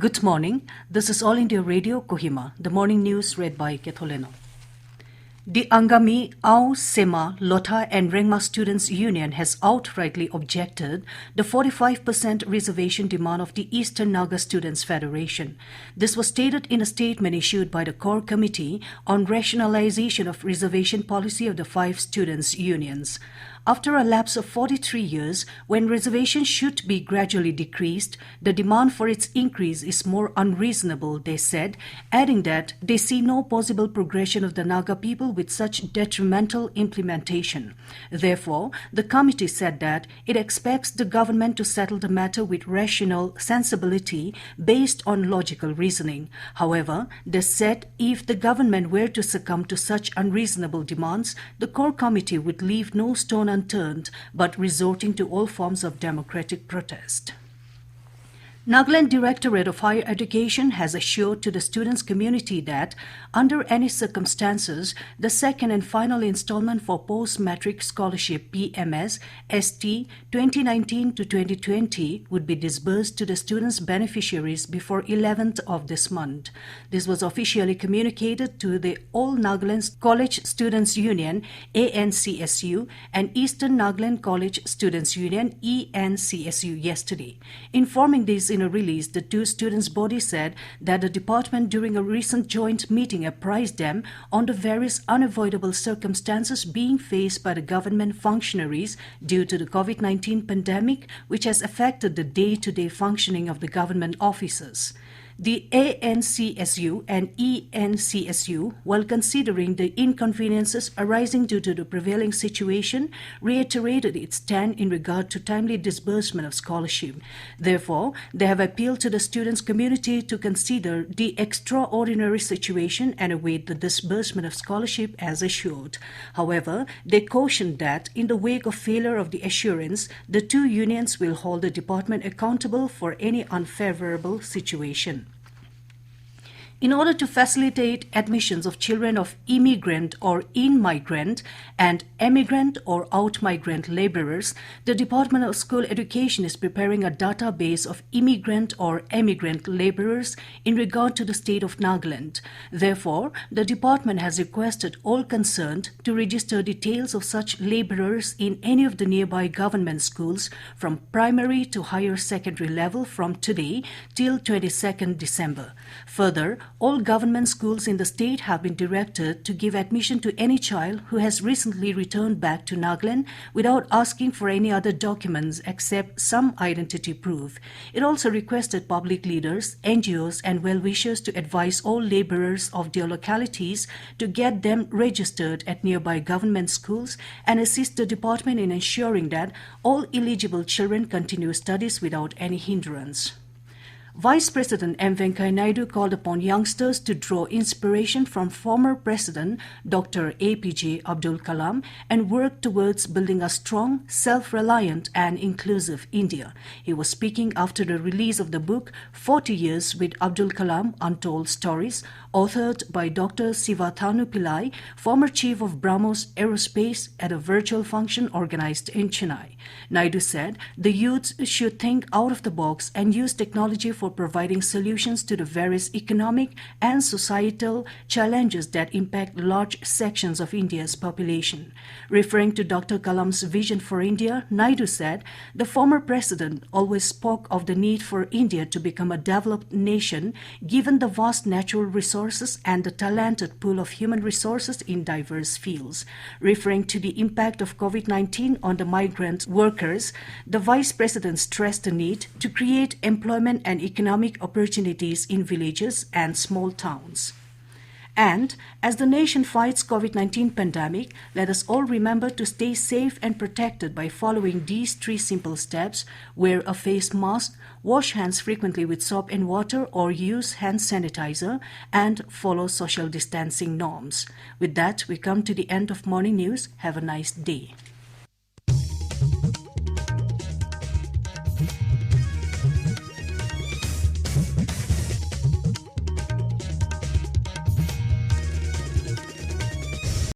Good morning. This is All India Radio, Kohima. The morning news read by Ketholeno. The Angami, Ao, Sema, Lotha and Rengma Students' Union has outrightly objected the 45% reservation demand of the Eastern Naga Students' Federation. This was stated in a statement issued by the Core Committee on Rationalization of Reservation Policy of the 5 students' unions. After a lapse of 43 years, when reservations should be gradually decreased, the demand for its increase is more unreasonable, they said, adding that they see no possible progression of the Naga people with such detrimental implementation. Therefore, the committee said that it expects the government to settle the matter with rational sensibility based on logical reasoning. However, they said if the government were to succumb to such unreasonable demands, the core committee would leave no stone unturned, but resorting to all forms of democratic protest. Nagaland Directorate of Higher Education has assured to the students' community that, under any circumstances, the second and final installment for Post-Matric Scholarship PMS ST 2019 to 2020 would be disbursed to the students' beneficiaries before 11th of this month. This was officially communicated to the All Nagaland College Students' Union ANCSU and Eastern Nagaland College Students' Union ENCSU yesterday. Informing these in a release, the two students' bodies said that the department during a recent joint meeting apprised them on the various unavoidable circumstances being faced by the government functionaries due to the COVID-19 pandemic, which has affected the day-to-day functioning of the government offices. The ANCSU and ENCSU, while considering the inconveniences arising due to the prevailing situation, reiterated its stand in regard to timely disbursement of scholarship. Therefore, they have appealed to the students' community to consider the extraordinary situation and await the disbursement of scholarship as assured. However, they cautioned that, in the wake of failure of the assurance, the two unions will hold the department accountable for any unfavorable situation. In order to facilitate admissions of children of immigrant or in-migrant and emigrant or out-migrant laborers, the Department of School Education is preparing a database of immigrant or emigrant laborers in regard to the state of Nagaland. Therefore, the department has requested all concerned to register details of such laborers in any of the nearby government schools from primary to higher secondary level from today till 22nd December. Further, all government schools in the state have been directed to give admission to any child who has recently returned back to Nagaland without asking for any other documents except some identity proof. It also requested public leaders, NGOs and well-wishers to advise all laborers of their localities to get them registered at nearby government schools and assist the department in ensuring that all eligible children continue studies without any hindrance. Vice President M. Venkaiah Naidu called upon youngsters to draw inspiration from former President Dr. APJ Abdul Kalam and work towards building a strong, self-reliant and inclusive India. He was speaking after the release of the book 40 Years with Abdul Kalam Untold Stories, authored by Dr. Sivathanu Pillai, former chief of BrahMos Aerospace, at a virtual function organized in Chennai. Naidu said the youth should think out of the box and use technology for providing solutions to the various economic and societal challenges that impact large sections of India's population. Referring to Dr. Kalam's vision for India, Naidu said the former president always spoke of the need for India to become a developed nation given the vast natural resources and the talented pool of human resources in diverse fields. Referring to the impact of COVID-19 on the migrant workers, the vice president stressed the need to create employment and economic opportunities in villages and small towns. And as the nation fights COVID-19 pandemic, let us all remember to stay safe and protected by following these 3 simple steps: wear a face mask, wash hands frequently with soap and water or use hand sanitizer, and follow social distancing norms. With that, we come to the end of morning news. Have a nice day.